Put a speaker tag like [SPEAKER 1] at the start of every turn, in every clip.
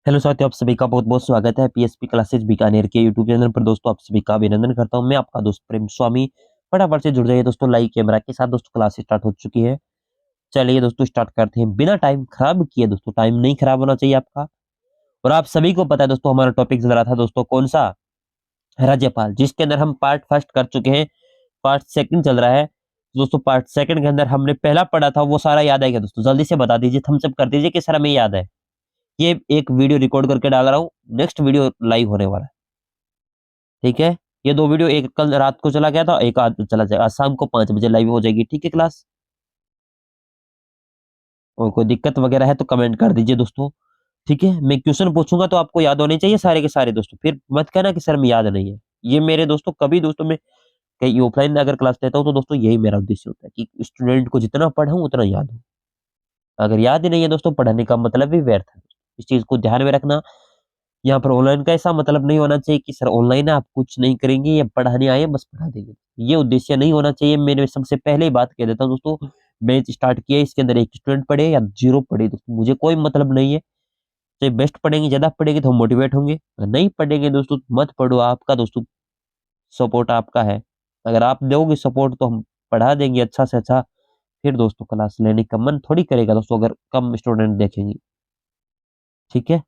[SPEAKER 1] Hello साथियों, आप सभी का बहुत बहुत स्वागत है पीएसपी क्लासेज बीकानेर के यूट्यूब चैनल पर। दोस्तों, आप सभी का अभिनंदन करता हूं। मैं आपका दोस्त प्रेम स्वामी। फटाफट से जुड़ जाइए दोस्तों लाइव कैमरा के साथ। दोस्तों, क्लास स्टार्ट हो चुकी है। चलिए दोस्तों, स्टार्ट करते हैं बिना टाइम खराब किए। दोस्तों, टाइम नहीं खराब होना चाहिए आपका। और आप सभी को पता है दोस्तों, हमारा टॉपिक चल रहा था दोस्तों कौन सा, राज्यपाल, जिसके अंदर हम पार्ट फर्स्ट कर चुके हैं। पार्ट सेकंड चल रहा है। दोस्तों, पार्ट सेकंड के अंदर हमने पहला पढ़ा था, वो सारा याद है क्या दोस्तों? जल्दी से बता दीजिए, थम्स अप कर दीजिए कि सर हमें याद है। ये एक वीडियो रिकॉर्ड करके डाल रहा हूँ, नेक्स्ट वीडियो लाइव होने वाला है। ठीक है, ये दो वीडियो, एक कल रात को चला गया था, एक आज चला जाएगा। आज शाम को 5 बजे लाइव हो जाएगी। ठीक है क्लास? और कोई दिक्कत वगैरह है तो कमेंट कर दीजिए दोस्तों। ठीक है, मैं क्वेश्चन पूछूंगा तो आपको याद होने चाहिए सारे के सारे दोस्तों। फिर मत कहना कि सर में याद नहीं है। ये मेरे दोस्तों कभी दोस्तों में कहीं ऑफलाइन अगर क्लास लेता हूँ तो दोस्तों यही मेरा उद्देश्य होता है कि स्टूडेंट को जितना पढ़ाऊं उतना याद हो। अगर याद ही नहीं है दोस्तों, पढ़ाने का मतलब भी व्यर्थ है। इस चीज को ध्यान में रखना। यहाँ पर ऑनलाइन का ऐसा मतलब नहीं होना चाहिए कि सर ऑनलाइन है आप कुछ नहीं करेंगे या पढ़ाने आए बस पढ़ा देंगे। ये उद्देश्य नहीं होना चाहिए। मैंने सबसे पहले ही बात कह देता हूँ दोस्तों, बैच स्टार्ट किया, इसके अंदर एक स्टूडेंट पढ़े या जीरो पढ़े दोस्तों, मुझे कोई मतलब नहीं है। चाहे बेस्ट पढ़ेंगे, ज्यादा पढ़ेंगे तो हम मोटिवेट होंगे। अगर नहीं पढ़ेंगे दोस्तों मत पढ़ो। आपका दोस्तों सपोर्ट आपका है। अगर आप दोगे सपोर्ट तो हम पढ़ा देंगे अच्छा से अच्छा। फिर दोस्तों क्लास लेने का मन थोड़ी करेगा दोस्तों अगर कम स्टूडेंट देखेंगे। ठीक है,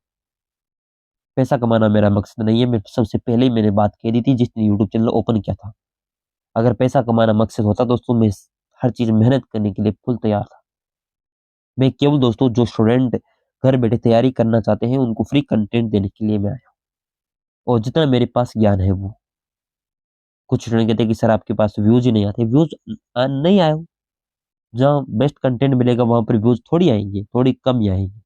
[SPEAKER 1] पैसा कमाना मेरा मकसद नहीं है। मैं सबसे पहले ही मैंने बात कह दी थी जिसने यूट्यूब चैनल ओपन किया था। अगर पैसा कमाना मकसद होता दोस्तों, मैं हर चीज मेहनत करने के लिए फुल तैयार था। मैं केवल दोस्तों जो स्टूडेंट घर बैठे तैयारी करना चाहते हैं उनको फ्री कंटेंट देने के लिए मैं आया हूँ। और जितना मेरे पास ज्ञान है वो, कुछ स्टूडेंट कहते हैं कि सर आपके पास व्यूज ही नहीं आते। व्यूज नहीं आए हो। जहाँ बेस्ट कंटेंट मिलेगा वहां पर व्यूज थोड़ी आएंगे, थोड़ी कम ही आएंगे।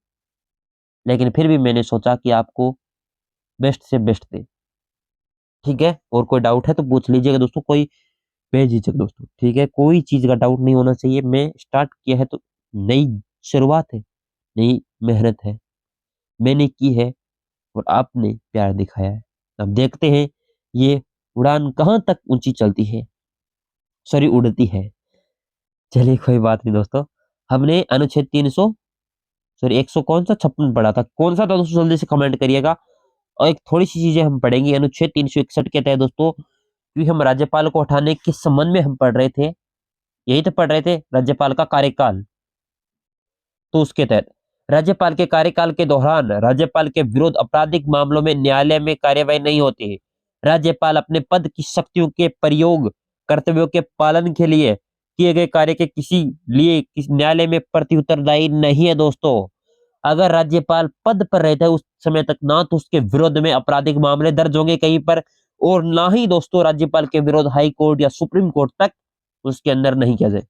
[SPEAKER 1] लेकिन फिर भी मैंने सोचा कि आपको बेस्ट से बेस्ट दे। ठीक है, और कोई डाउट है तो पूछ लीजिएगा दोस्तों, कोई बेझिझक दोस्तों। ठीक है, कोई चीज का डाउट नहीं होना चाहिए। मैं स्टार्ट किया है तो नई शुरुआत है, नई मेहनत है, मैंने की है और आपने प्यार दिखाया है। अब देखते हैं ये उड़ान कहाँ तक ऊंची चलती है, सॉरी उड़ती है। चलिए कोई बात नहीं दोस्तों। हमने अनुच्छेद 300, सॉरी 100 कौन सा 56 पढ़ा था, कौन सा था दोस्तों? जल्दी से कमेंट करिएगा। और एक थोड़ी सी चीजें हम पढ़ेंगे अनुच्छेद 361 के तहत दोस्तों, क्योंकि हम राज्यपाल को हटाने के संबंध में हम पढ़ रहे थे। यही तो पढ़ रहे थे, राज्यपाल का कार्यकाल। तो उसके तहत राज्यपाल के कार्यकाल के दौरान राज्यपाल के विरुद्ध आपराधिक मामलों में न्यायालय में कार्यवाही नहीं होती है। राज्यपाल अपने पद की शक्तियों के प्रयोग, कर्तव्यों के पालन के लिए किए गए कार्य के किसी लिए किसी न्यायालय में प्रत्युत्तरदायी नहीं है दोस्तों। अगर राज्यपाल पद पर रहता है उस समय तक ना तो उसके विरुद्ध में आपराधिक मामले दर्ज होंगे कहीं पर, और ना ही दोस्तों राज्यपाल के विरुद्ध हाई कोर्ट या सुप्रीम कोर्ट तक उसके अंदर नहीं किया जाए,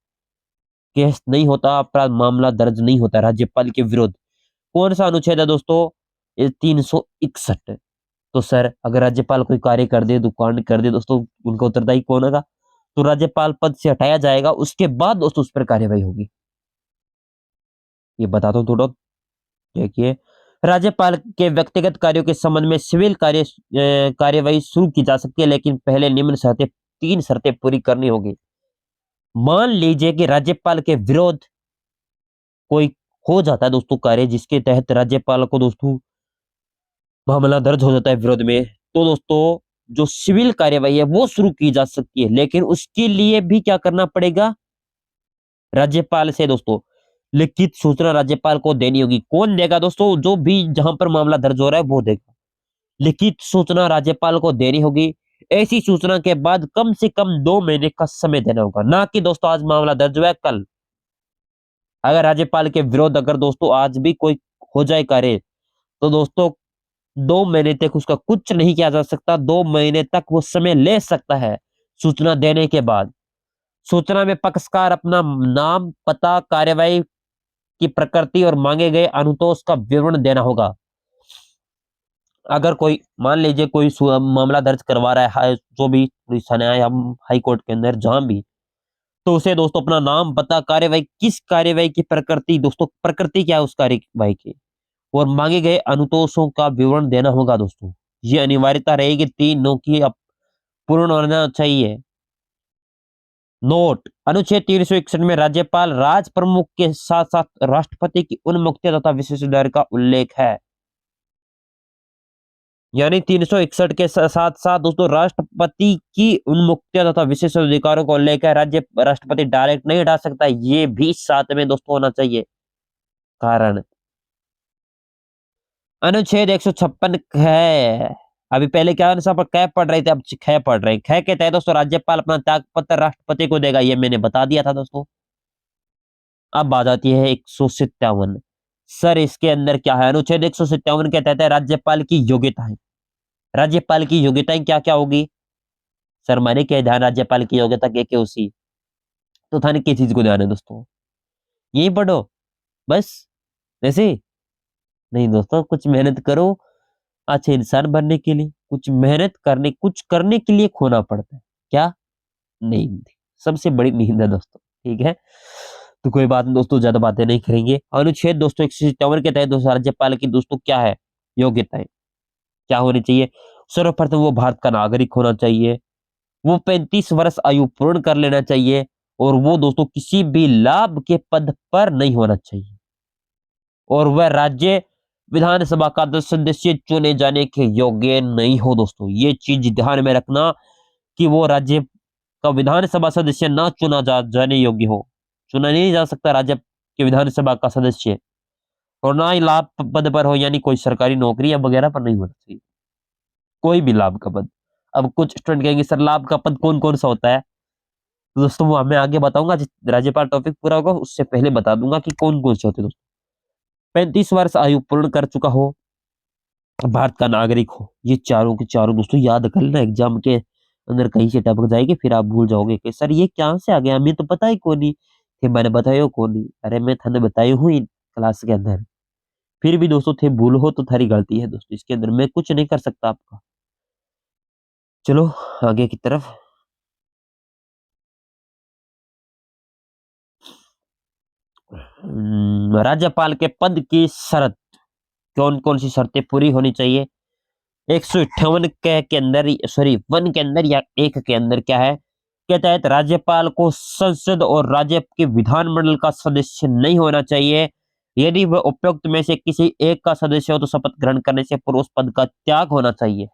[SPEAKER 1] केस नहीं होता, अपराध मामला दर्ज नहीं होता राज्यपाल के विरुद्ध। कौन सा अनुच्छेद है दोस्तों? ये 361। तो सर अगर राज्यपाल कोई कार्य कर दे, दुकान कर दे दोस्तों, उनका उत्तरदायी कौन होगा? तो राज्यपाल पद से हटाया जाएगा, उसके बाद दोस्तों उस पर कार्यवाही होगी। ये बताता हूँ थोड़ा। देखिए, राज्यपाल के व्यक्तिगत कार्यों के संबंध में सिविल कार्यवाही शुरू की जा सकती है, लेकिन पहले निम्न शर्तें, 3 शर्तें पूरी करनी होगी। मान लीजिए कि राज्यपाल के विरोध कोई हो जाता है दोस्तों कार्य, जिसके तहत राज्यपाल को दोस्तों मामला दर्ज हो जाता है विरोध में, तो दोस्तों जो सिविल कार्यवाही है वो शुरू की जा सकती है। लेकिन उसके लिए भी क्या करना पड़ेगा? राज्यपाल से दोस्तों लिखित सूचना राज्यपाल को देनी होगी। कौन देगा दोस्तों? जो भी जहां पर मामला दर्ज हो रहा है वो देगा। लिखित सूचना राज्यपाल को देनी होगी। ऐसी सूचना के बाद कम से कम 2 महीने का समय देना होगा, ना कि दोस्तों आज मामला दर्ज हुआ है कल। अगर राज्यपाल के विरोध अगर दोस्तों आज भी कोई हो जाए कार्य, तो दोस्तों 2 महीने तक उसका कुछ नहीं किया जा सकता। 2 महीने तक वो समय ले सकता है सूचना देने के बाद। सूचना में पक्षकार अपना नाम, पता, कार्यवाही की प्रकृति और मांगे गए अनुतोष का विवरण देना होगा। अगर कोई मान लीजिए कोई मामला दर्ज करवा रहा है, जो भी पुलिस थाने या हाई कोर्ट के अंदर जहां भी, तो उसे दोस्तों अपना नाम, पता, कार्यवाही, किस कार्यवाही की प्रकृति, दोस्तों प्रकृति क्या है उस कार्यवाही की, और मांगे गए अनुतोषों का विवरण देना होगा दोस्तों। ये अनिवार्यता रहेगी, 3 की पूर्ण होना चाहिए। नोट, अनुच्छेद 361 में राज्यपाल राज प्रमुख के साथ साथ राष्ट्रपति की उन्मुक्ति तथा विशेषाधिकार का उल्लेख है। यानी 361 के साथ साथ दोस्तों राष्ट्रपति की उन्मुक्तियां तथा विशेष अधिकारों को लेकर राज्य राष्ट्रपति डायरेक्ट नहीं हटा सकता, ये भी साथ में दोस्तों होना चाहिए। कारण अनुच्छेद 156 है। अभी पहले क्या आंसर पर कै पढ़ रहे थे, अब ख पढ़ रहे हैं। ख के तहत दोस्तों राज्यपाल अपना त्याग पत्र राष्ट्रपति को देगा, ये मैंने बता दिया था दोस्तों। अब आ जाती है 157। सर इसके अंदर क्या है? अनुच्छेद 157 के तहत है राज्यपाल की योग्यताएं। राज्यपाल की योग्यताएं क्या क्या होगी? सर मैंने क्या ध्यान, राज्यपाल की योग्यता के उसी तो थाने किस चीज को ध्यान है दोस्तों? यही पढ़ो बस ऐसे ही? नहीं दोस्तों, कुछ मेहनत करो अच्छे इंसान बनने के लिए। कुछ करने के लिए खोना पड़ता है। क्या? नींद। सबसे बड़ी नींद है दोस्तों। ठीक है, तो कोई बात नहीं दोस्तों, ज्यादा बातें नहीं करेंगे। अनुच्छेद दोस्तों 157 के तहत दोस्तों राज्यपाल की दोस्तों क्या है? योग्यताएं क्या होनी चाहिए? सर्वप्रथम वो भारत का नागरिक होना चाहिए, वो 35 वर्ष आयु पूर्ण कर लेना चाहिए, और वो दोस्तों किसी भी लाभ के पद पर नहीं होना चाहिए, और वह राज्य विधानसभा का सदस्य चुने जाने के योग्य नहीं हो दोस्तों। ये चीज ध्यान में रखना कि वो राज्य का विधानसभा सदस्य ना जाने योग्य हो। चुना नहीं जा सकता राज्य के विधानसभा का सदस्य, और ना ही लाभ पद पर हो, यानी कोई सरकारी नौकरी या वगैरह पर नहीं होना चाहिए, कोई भी लाभ का पद। अब कुछ स्टूडेंट कहेंगे सर लाभ का पद कौन कौन सा होता है, तो दोस्तों वो मैं आगे बताऊंगा, राज्यपाल टॉपिक पूरा होगा उससे पहले बता दूंगा कि कौन कौन से होते हैं दोस्तों। 35 वर्ष आयु पूर्ण कर चुका हो, भारत का नागरिक हो, ये चारों के चारों दोस्तों याद कर लेना, एग्जाम के अंदर कहीं से टपक जाएगी, फिर आप भूल जाओगे कि सर ये क्या से आ गया, हमें तो पता ही कौन नहीं। फिर मैंने बताया कौन नहीं, अरे मैं थाने बताई हूँ क्लास के अंदर। फिर भी दोस्तों थे भूल हो तो थारी गलती है दोस्तों, इसके अंदर मैं कुछ नहीं कर सकता आपका। चलो आगे की तरफ। राज्यपाल के पद की शर्त, कौन कौन सी शर्तें पूरी होनी चाहिए? 158 के अंदर, सॉरी 1 के अंदर या 1 के अंदर क्या है के तहत राज्यपाल को संसद और राज्य के विधानमंडल का सदस्य नहीं होना चाहिए। यदि वह उपयुक्त में से किसी एक का सदस्य हो तो शपथ ग्रहण करने से पूर्व उस पद का त्याग होना चाहिए।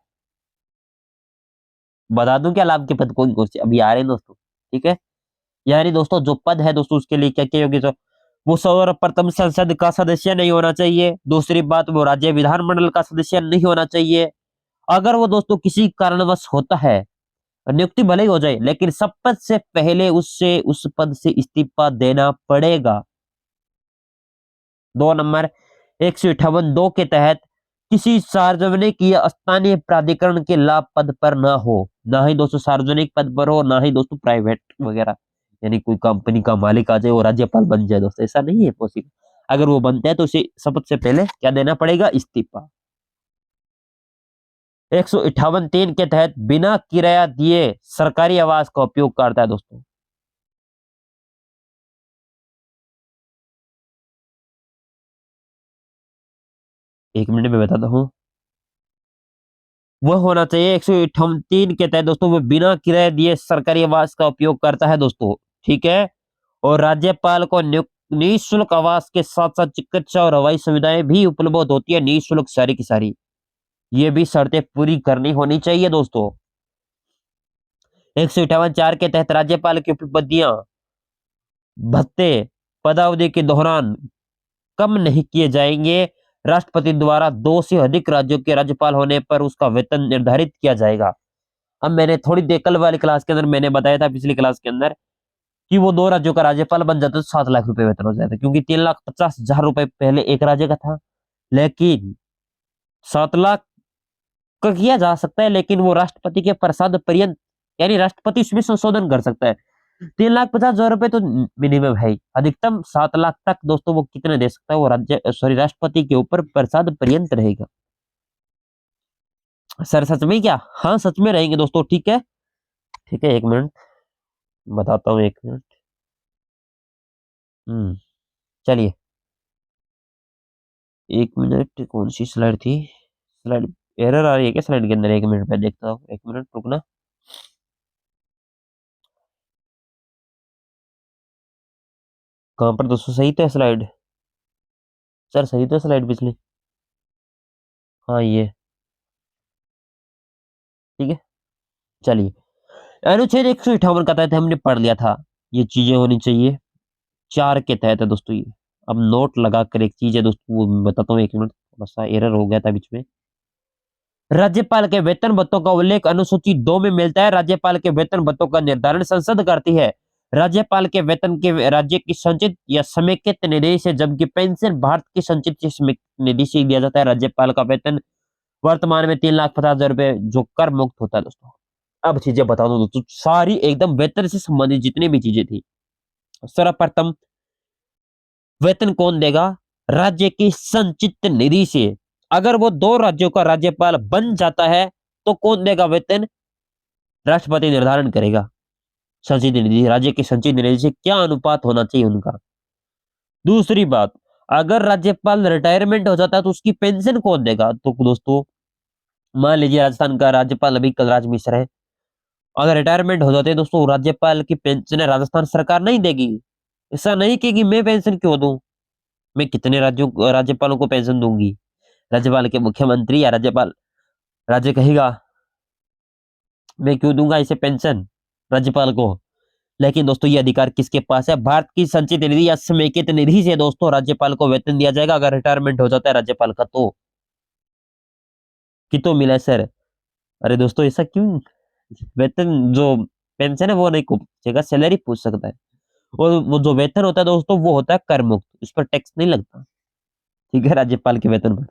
[SPEAKER 1] बता दूं क्या लाभ के पद कौन कौन से अभी आ रहे हैं दोस्तों? ठीक है, यानी दोस्तों जो पद है दोस्तों उसके लिए क्या क्या योग्य तो वो सर्वप्रथम संसद का सदस्य नहीं होना चाहिए। दूसरी बात, वो राज्य विधानमंडल का सदस्य नहीं होना चाहिए। अगर वो दोस्तों किसी कारणवश होता है, नियुक्ति भले ही हो जाए, लेकिन शपथ से पहले उससे उस पद से इस्तीफा देना पड़ेगा। 2 नंबर, 158 के तहत किसी सार्वजनिक या स्थानीय प्राधिकरण के लाभ पद पर ना हो, ना ही दोस्तों सार्वजनिक पद पर हो, ना ही दोस्तों प्राइवेट वगैरह, यानी कोई कंपनी का मालिक आ जाए और राज्यपाल बन जाए दोस्तों, ऐसा नहीं है पॉसिबल। अगर वो बनता है तो उसे शपथ से पहले क्या देना पड़ेगा? इस्तीफा। 158 के तहत बिना किराया दिए सरकारी आवास का उपयोग करता है दोस्तों। 1 मिनट में बताता हूँ। वह होना चाहिए 158 के तहत दोस्तों, वो बिना किराया दिए सरकारी आवास का उपयोग करता है दोस्तों। ठीक है, और राज्यपाल को निःशुल्क आवास के साथ साथ चिकित्सा और हवाई सुविधाएं भी उपलब्ध होती है, निःशुल्क सारी की सारी। ये भी शर्तें पूरी करनी होनी चाहिए दोस्तों। 158 के तहत राज्यपाल की उपलब्धियां भत्ते पदावधि के दौरान कम नहीं किए जाएंगे। राष्ट्रपति द्वारा 2 से अधिक राज्यों के राज्यपाल होने पर उसका वेतन निर्धारित किया जाएगा। अब मैंने थोड़ी देर कल वाली क्लास के अंदर मैंने बताया था, पिछली क्लास के अंदर, कि वो 2 राज्यों का राज्यपाल बन जाता तो 7 लाख रुपए वेतन हो जाता, क्योंकि 3,50,000 रुपए पहले एक राज्य का था, लेकिन 7 लाख का किया जा सकता है, लेकिन वो राष्ट्रपति के प्रसाद पर्यंत, यानी राष्ट्रपति उसमें संशोधन कर सकता है। 3,50,000 रुपए तो मिनिमम है ही, अधिकतम 7 लाख तक दोस्तों वो कितने दे सकता है? वो राज्य सॉरी राष्ट्रपति के ऊपर प्रसाद पर्यंत रहेगा। सर सच में क्या? हाँ सच में रहेंगे दोस्तों। ठीक है, ठीक है, 1 मिनट बताता हूँ, 1 मिनट। चलिए, 1 मिनट, कौन सी स्लाइड थी? स्लाइड एरर आ रही है क्या स्लाइड के अंदर? 1 मिनट में देखता हूँ, 1 मिनट रुकना। कहाँ पर दोस्तों? सही तो है स्लाइड? सर सही तो है स्लाइड पिछली? हाँ ये ठीक है, चलिए। अनुच्छेद 158 का तहत हमने पढ़ लिया था, ये चीजें होनी चाहिए। 4 के तहत है दोस्तों ये। अब नोट लगा कर एक चीज है दोस्तों, वो मैं बताता हूँ, 1 मिनट, थोड़ा सा एरर हो गया था बीच में। राज्यपाल के वेतन भत्तों का उल्लेख अनुसूची 2 में मिलता है। राज्यपाल के वेतन भत्तों का निर्धारण संसद करती है। राज्यपाल के वेतन के राज्य की संचित या समेकित निधि से, जबकि पेंशन भारत की संचित या समेकित निधि से दिया जाता है। राज्यपाल का वेतन वर्तमान में 3,50,000 रुपए जो कर मुक्त होता है दोस्तों। अब चीजें बता दो दोस्तों, सारी एकदम वेतन से संबंधित जितनी भी चीजें थी। सर्वप्रथम, वेतन कौन देगा? राज्य की संचित निधि से। अगर वो 2 राज्यों का राज्यपाल बन जाता है तो कौन देगा वेतन? राष्ट्रपति निर्धारण करेगा। संचित निधि, राज्य की संचित निधि से क्या अनुपात होना चाहिए उनका। दूसरी बात, अगर राज्यपाल रिटायरमेंट हो जाता है तो उसकी पेंशन कौन देगा? तो दोस्तों, मान लीजिए राजस्थान का राज्यपाल अभी कलराज मिश्र है, अगर रिटायरमेंट हो जाते हैं दोस्तों, राज्यपाल की पेंशन राजस्थान सरकार नहीं देगी। ऐसा नहीं कि मैं पेंशन क्यों दूं, मैं कितने राज्यपालों को पेंशन दूंगी? राज्यपाल के मुख्यमंत्री या राज्यपाल, राज्य कहेगा मैं क्यों दूंगा इसे पेंशन राज्यपाल को। लेकिन दोस्तों, ये अधिकार किसके पास है? भारत की संचित निधि या समेकित निधि से दोस्तों राज्यपाल को वेतन दिया जाएगा अगर रिटायरमेंट हो जाता है राज्यपाल का तो। कि तो मिला है सर। अरे दोस्तों, ऐसा क्यों? वेतन जो पेंशन है वो नहीं पूछेगा, सैलरी पूछ सकता है। और वो जो वेतन होता है दोस्तों, वो होता है कर मुक्त, उस पर टैक्स नहीं लगता। ठीक है, राज्यपाल के वेतन पर।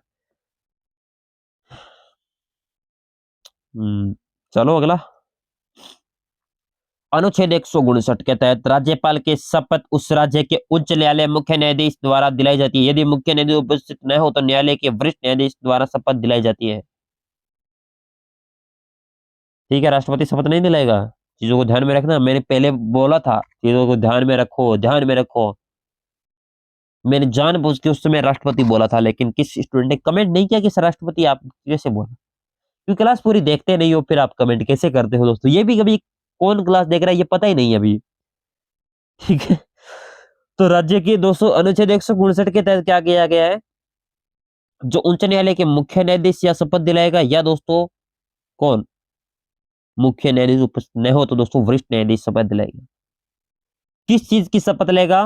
[SPEAKER 1] चलो अगला। अनुच्छेद 159 के तहत राज्यपाल की शपथ उस राज्य के उच्च न्यायालय मुख्य न्यायाधीश द्वारा दिलाई जाती है। यदि मुख्य न्यायाधीश उपस्थित न हो तो न्यायालय के वरिष्ठ न्यायाधीश द्वारा शपथ दिलाई जाती है। ठीक है, राष्ट्रपति शपथ नहीं दिलाएगा। चीजों को ध्यान में रखना, मैंने पहले बोला था चीजों को ध्यान में रखो, ध्यान में रखो। मैंने जानबूझ के उस समय राष्ट्रपति बोला था, लेकिन किस स्टूडेंट ने कमेंट नहीं किया कि सर राष्ट्रपति आप कैसे बोला। क्योंकि क्लास पूरी देखते नहीं हो, फिर आप कमेंट कैसे करते हो दोस्तों? ये भी कभी कौन क्लास देख रहा है ये पता ही नहीं है अभी। ठीक है, तो राज्य की 200 अनुच्छेद 159 के तहत क्या किया गया है? जो उच्च न्यायालय के मुख्य न्यायाधीश या शपथ दिलाएगा, या दोस्तों कौन? मुख्य न्यायाधीश उपस्थित नहीं हो तो दोस्तों वरिष्ठ न्यायाधीश शपथ दिलाएगा। किस चीज की शपथ लेगा?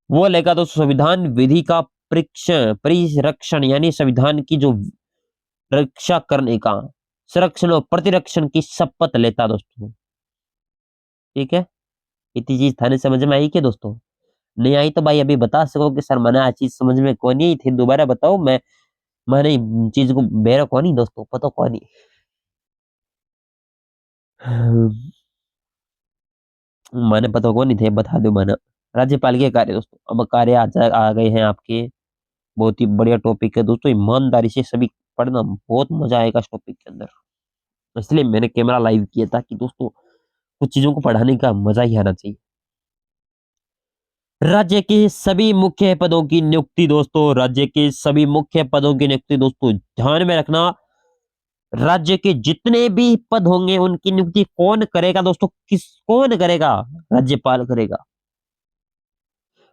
[SPEAKER 1] वो लेगा दोस्तों संविधान विधि का परीक्षण परिरक्षण, यानी संविधान की जो रक्षा करने का, संरक्षण और प्रतिरक्षण की शपथ लेता दोस्तों। ठीक है, इतनी चीज थाने समझ में आई क्या दोस्तों? नहीं आई तो भाई अभी बता सको कि सर मैंने आज चीज समझ में कौन नहीं थी, दोबारा बताओ। मैंने चीज को बेरा कौन नहीं दोस्तों, पता कौन नहीं। मैंने पता कौन नहीं थे, बता दो मैंने। राज्यपाल के कार्य दोस्तों, अब कार्य आ गए हैं आपके। बहुत ही बढ़िया टॉपिक है दोस्तों, ईमानदारी से सभी पढ़ना, बहुत मजा आएगा इस टॉपिक के अंदर। इसलिए मैंने कैमरा लाइव किया था कि दोस्तों कुछ चीजों को पढ़ाने का मजा ही आना चाहिए। राज्य के सभी मुख्य पदों की नियुक्ति दोस्तों, राज्य के सभी मुख्य पदों की नियुक्ति दोस्तों ध्यान में रखना। राज्य के जितने भी पद होंगे उनकी नियुक्ति कौन करेगा दोस्तों? कौन करेगा? राज्यपाल करेगा।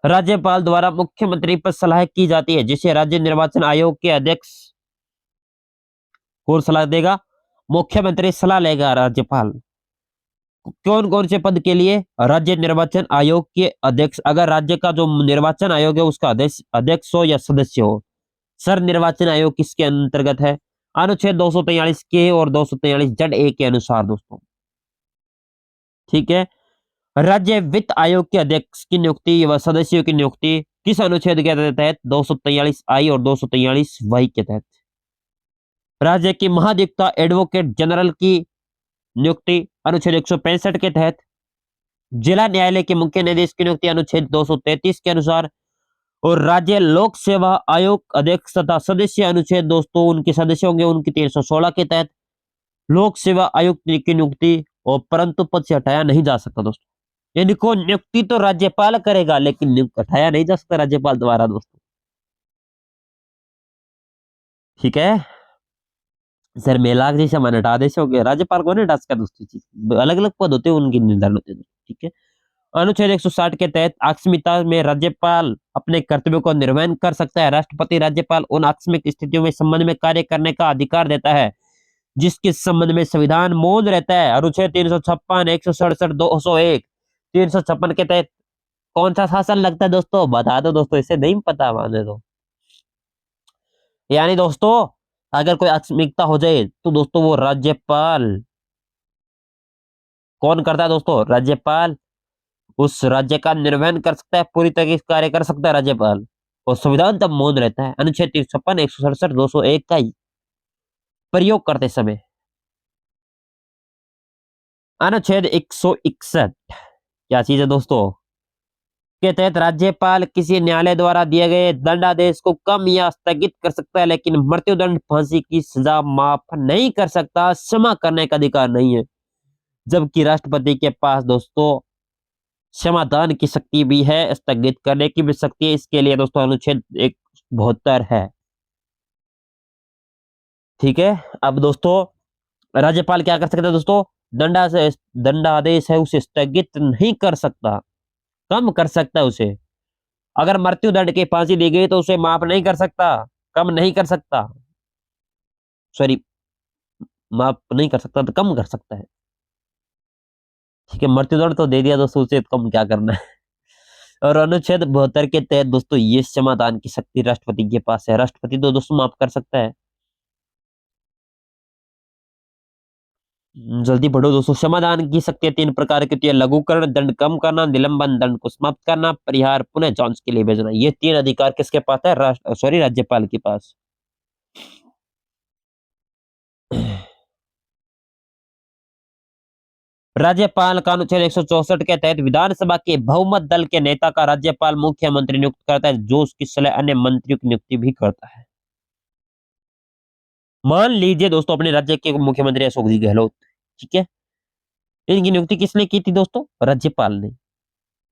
[SPEAKER 1] राज्यपाल द्वारा मुख्यमंत्री पर सलाह की जाती है, जिसे राज्य निर्वाचन आयोग के अध्यक्ष कौन सलाह देगा? मुख्यमंत्री सलाह लेगा राज्यपाल। कौन कौन से पद के लिए? राज्य निर्वाचन आयोग के अध्यक्ष, अगर राज्य का जो निर्वाचन आयोग है उसका अध्यक्ष अध्यक्ष हो या सदस्य हो। सर निर्वाचन आयोग किसके अंतर्गत है? अनुच्छेद 243 के और 243 जड ए के अनुसार दोस्तों। ठीक है, राज्य वित्त आयोग के अध्यक्ष की नियुक्ति व सदस्यों की नियुक्ति किस अनुच्छेद के तहत? 243 आई और 243 वाई के तहत। राज्य की महाधिवक्ता एडवोकेट जनरल की नियुक्ति अनुच्छेद 165 के तहत। जिला न्यायालय के मुख्य न्यायाधीश की नियुक्ति अनुच्छेद 233 के अनुसार। और राज्य लोक सेवा आयोग अध्यक्ष तथा सदस्य अनुच्छेद दोस्तों उनके सदस्य होंगे उनकी 316 के तहत। लोक सेवा आयुक्त की नियुक्ति और परंतु पद से हटाया नहीं जा सकता दोस्तों। यानी को नियुक्ति तो राज्यपाल करेगा, लेकिन हटाया नहीं जा सकता राज्यपाल द्वारा दोस्तों। ठीक है सर, मेलाक जैसा मन हटा दे राज्यपाल को नहीं हटा सकता दोस्तों, चीज अलग अलग पद होते हैं उनके निर्धारण होते हैं। ठीक है, अनुच्छेद 160 के तहत आकस्मिकता में राज्यपाल अपने कर्तव्यों को निर्वहन कर सकता है। राष्ट्रपति राज्यपाल उन आकस्मिक स्थितियों में संबंध में कार्य करने का अधिकार देता है जिसके संबंध में संविधान मौन रहता है। अनुच्छेद 356, 167, 201। 356 के तहत कौन सा शासन लगता है दोस्तों? बता दो दोस्तों, इसे नहीं पता माने तो। यानी दोस्तों अगर कोई अक्षमिकता हो जाए तो दोस्तों वो राज्यपाल कौन करता है दोस्तों? राज्यपाल उस राज्य का निर्वहन कर सकता है, पूरी तरीके से कार्य कर सकता है राज्यपाल, और संविधान तब मौन रहता है। अनुच्छेद 356, 167, 201 का प्रयोग करते समय। अनुच्छेद 161 क्या चीज है दोस्तों? के तहत राज्यपाल किसी न्यायालय द्वारा दिए गए दंडादेश को कम या स्थगित कर सकता है, लेकिन मृत्युदंड, फांसी की सजा माफ नहीं कर सकता, क्षमा करने का अधिकार नहीं है। जबकि राष्ट्रपति के पास दोस्तों क्षमादान की शक्ति भी है, स्थगित करने की भी शक्ति है। इसके लिए दोस्तों अनुच्छेद 172 है। ठीक है। अब दोस्तों राज्यपाल क्या कर सकता है दोस्तों? दंडादेश है उसे स्थगित नहीं कर सकता, कम कर सकता है उसे। अगर मृत्यु दंड की फांसी दी गई तो उसे माफ नहीं कर सकता, कम नहीं कर सकता, सॉरी, माफ नहीं कर सकता तो कम कर सकता है। ठीक है, मृत्युदंड तो दे दिया दोस्तों, उसे कम क्या करना है। और अनुच्छेद 72 के तहत दोस्तों ये क्षमादान की शक्ति राष्ट्रपति के पास है। राष्ट्रपति तो दोस्तों माफ कर सकता है। जल्दी पढ़ो दोस्तों। क्षमादान की शक्ति 3 प्रकार की होती है: लघुकरण, दंड कम करना, निलंबन, दंड को समाप्त करना, परिहार, पुनः जांच के लिए भेजना। ये 3 अधिकार किसके पास है? राज्यपाल के पास। राज्यपाल का अनुच्छेद 164 के तहत विधानसभा के बहुमत दल के नेता का राज्यपाल मुख्यमंत्री नियुक्त करता है, जो उसकी सलाह अन्य मंत्रियों की नियुक्ति भी करता है। मान लीजिए दोस्तों अपने राज्य के मुख्यमंत्री अशोक जी गहलोत, ठीक है, इनकी नियुक्ति किसने की थी दोस्तों? राज्यपाल ने।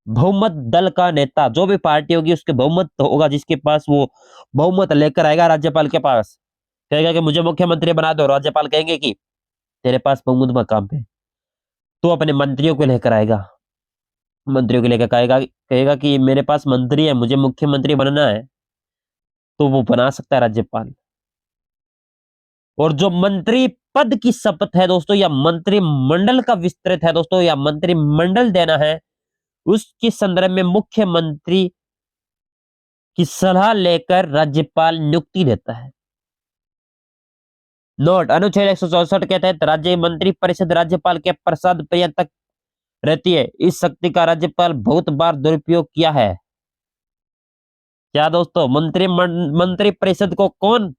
[SPEAKER 1] बहुमत दल का नेता, जो भी पार्टी होगी उसके बहुमत होगा, जिसके पास वो बहुमत लेकर आएगा राज्यपाल के पास, कहेगा कि मुझे मुख्यमंत्री बना दो, राज्यपाल कहेंगे कि तेरे पास बहुमत मकाम पे, तो अपने मंत्रियों को लेकर आएगा, मंत्रियों को लेकर कहेगा कहेगा कि मेरे पास मंत्री है, मुझे मुख्यमंत्री बनना है, तो वो बना सकता है राज्यपाल। और जो मंत्री पद की शपथ है दोस्तों, या मंत्रिमंडल का विस्तृत है दोस्तों, या मंत्रिमंडल देना है, उसके संदर्भ में मुख्यमंत्री की सलाह लेकर राज्यपाल नियुक्ति देता है। नोट, अनुच्छेद 164 के तहत राज्य मंत्री परिषद राज्यपाल के प्रसाद पर्यंत रहती है। इस शक्ति का राज्यपाल बहुत बार दुरुपयोग किया है। क्या दोस्तों? मंत्री परिषद को कौन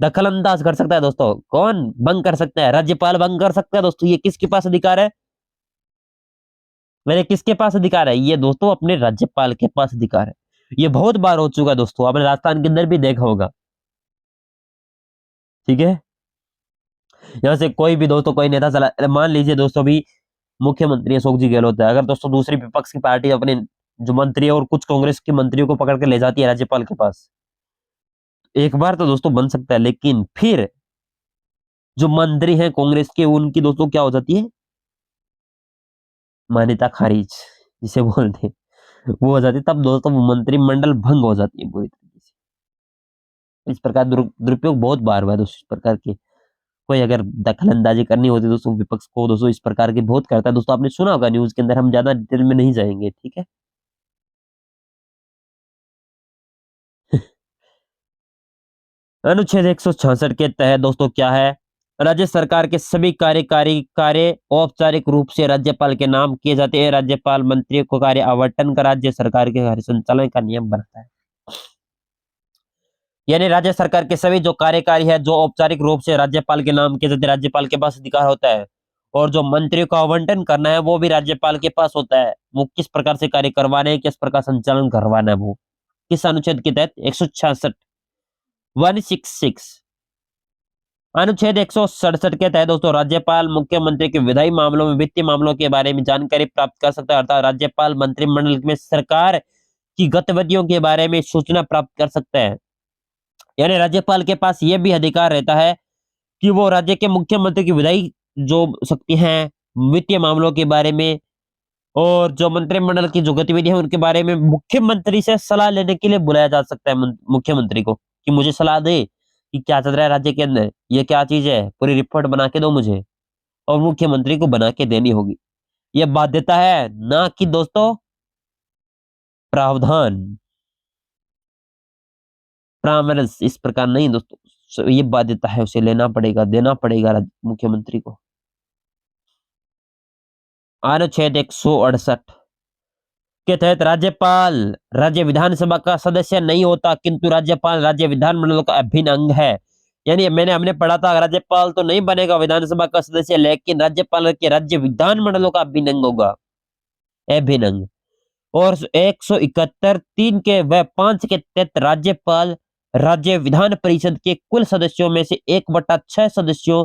[SPEAKER 1] दखल अंदाज कर सकता है दोस्तों? कौन भंग कर सकता है? राज्यपाल भंग कर सकता है दोस्तों। ये किसके पास अधिकार है? मेरे किसके पास अधिकार है? ये दोस्तों अपने राज्यपाल के पास अधिकार है। ये बहुत बार हो चुका है दोस्तों, आपने राजस्थान के अंदर भी देखा होगा। ठीक है, यहाँ से कोई भी दोस्तों कोई नेता चला, मान लीजिए दोस्तों भी मुख्यमंत्री अशोक जी गहलोत है, अगर दोस्तों दूसरी विपक्ष की पार्टी अपने जो मंत्री है और कुछ कांग्रेस के मंत्रियों को पकड़ के ले जाती है राज्यपाल के पास, एक बार तो दोस्तों बन सकता है, लेकिन फिर जो मंत्री हैं कांग्रेस के, उनकी दोस्तों क्या हो जाती है? मान्यता खारिज जिसे बोलते हैं, वो हो जाती है। तब दोस्तों वो मंत्रिमंडल भंग हो जाती है पूरी तरीके से। इस प्रकार दुरुपयोग बहुत बार हुआ है दोस्तों। इस प्रकार के कोई अगर दखल अंदाजी करनी होती है दोस्तों, विपक्ष को दोस्तों इस प्रकार की बहुत करता है दोस्तों। आपने सुना होगा न्यूज के अंदर, हम ज्यादा डिटेल में नहीं जाएंगे। ठीक है। अनुच्छेद 166 के तहत दोस्तों क्या है? राज्य सरकार के सभी कार्यकारी कार्य औपचारिक रूप से राज्यपाल के नाम किए जाते हैं। राज्यपाल मंत्रियों को कार्य आवंटन का राज्य सरकार के कार्य संचालन का नियम बनाता है। यानी राज्य सरकार के सभी जो कार्यकारी है, जो औपचारिक रूप से राज्यपाल के नाम किए जाते हैं, राज्यपाल के पास अधिकार होता है। और जो मंत्रियों का आवंटन करना है वो भी राज्यपाल के पास होता है। वो किस प्रकार से कार्य करवाने हैं, किस प्रकार संचालन करवाना है, वो किस अनुच्छेद के तहत? 166, 166। अनुच्छेद 167 के तहत दोस्तों राज्यपाल मुख्यमंत्री के विधायी मामलों में, वित्तीय मामलों के बारे में जानकारी प्राप्त कर सकता है। अर्थात राज्यपाल मंत्रिमंडल में सरकार की गतिविधियों के बारे में सूचना प्राप्त कर सकता है। यानी राज्यपाल के पास यह भी अधिकार रहता है कि वो राज्य के मुख्यमंत्री की विधायी जो शक्ति है, वित्तीय मामलों के बारे में और जो मंत्रिमंडल की जो गतिविधि है उनके बारे में मुख्यमंत्री से सलाह लेने के लिए बुलाया जा सकता है मुख्यमंत्री को, कि मुझे सलाह दे कि क्या चल रहा है राज्य के अंदर, ये क्या चीज है, पूरी रिपोर्ट बना के दो मुझे, और मुख्यमंत्री को बना के देनी होगी। ये बाध्यता है, ना कि दोस्तों प्रावधान, परामर्श, इस प्रकार नहीं दोस्तों। ये बाध्यता है, उसे लेना पड़ेगा, देना पड़ेगा मुख्यमंत्री को। अनुच्छेद 168 के तहत राज्यपाल राज्य विधानसभा का सदस्य नहीं होता, किंतु राज्यपाल राज्य विधानमंडल का अभिन्न अंग है। यानी हमने पढ़ा था, राज्यपाल तो नहीं बनेगा विधानसभा का सदस्य, लेकिन राज्यपाल के राज्य विधानमंडलों का अभिन्न अंग होगा, अभिन्न अंग। और 171(3) के व 5 के तहत राज्यपाल राज्य विधान परिषद के कुल सदस्यों में से 1/6 सदस्यों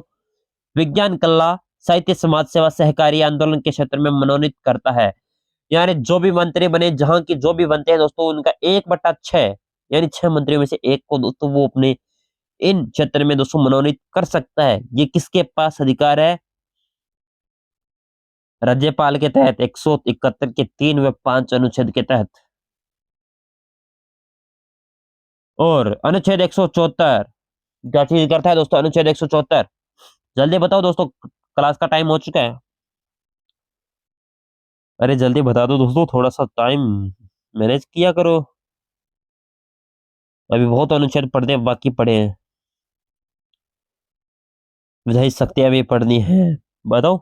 [SPEAKER 1] विज्ञान, कला, साहित्य, समाज सेवा, सहकारी आंदोलन के क्षेत्र में मनोनीत करता है। यानी जो भी मंत्री बने, जहां की जो भी बनते हैं दोस्तों, उनका 1/6 यानी 6 मंत्रियों में से एक को दोस्तों वो अपने इन क्षेत्र में दोस्तों मनोनीत कर सकता है। ये किसके पास अधिकार है? राज्यपाल के तहत 171 के 3 व 5 अनुच्छेद के तहत। और अनुच्छेद 174 क्या चीज करता है दोस्तों? अनुच्छेद 174 जल्दी बताओ दोस्तों, क्लास का टाइम हो चुका है। अरे जल्दी बता दो दोस्तों, थोड़ा सा टाइम मैनेज किया करो, अभी बहुत अनुच्छेद पढ़ने बाकी पड़े हैं, विधायी शक्तियां भी पढ़नी है। बताओ।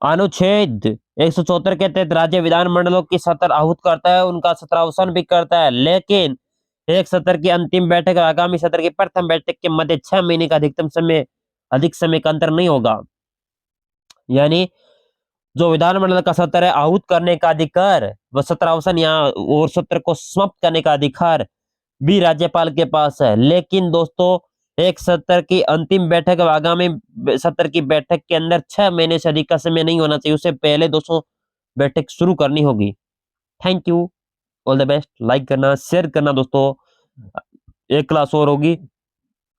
[SPEAKER 1] अनुच्छेद 174 के तहत राज्य विधानमंडलों की सत्र आहूत करता है, उनका सत्रावसान भी करता है, लेकिन एक सत्र की अंतिम बैठक और आगामी सत्र की प्रथम बैठक के मध्य 6 महीने का अधिक समय का अंतर नहीं होगा। यानी जो विधानमंडल का सत्र है, आहूत करने का अधिकार व सत्रावसान या और सत्र को समाप्त करने का अधिकार भी राज्यपाल के पास है। लेकिन दोस्तों एक सत्र की अंतिम बैठक और आगामी सत्र की बैठक के अंदर 6 महीने से अधिक का समय नहीं होना चाहिए, उससे पहले दोस्तों बैठक शुरू करनी होगी। Thank you, all the best. Like करना, शेयर करना दोस्तों। एक क्लास और होगी,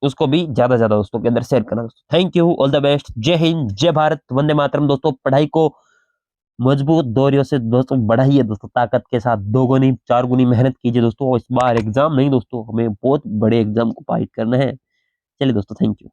[SPEAKER 1] उसको भी ज्यादा ज्यादा दोस्तों के अंदर शेयर करना दोस्तों। Thank you, all the best. जय हिंद, जय भारत, वंदे मातरम दोस्तों। पढ़ाई को मजबूत डोरियों से दोस्तों बढ़ाइए दोस्तों, ताकत के साथ 2 गुनी 4 गुनी मेहनत कीजिए दोस्तों। इस बार एग्जाम नहीं दोस्तों, हमें बहुत बड़े एग्जाम को फाइट करना है। चलिए दोस्तों, थैंक यू।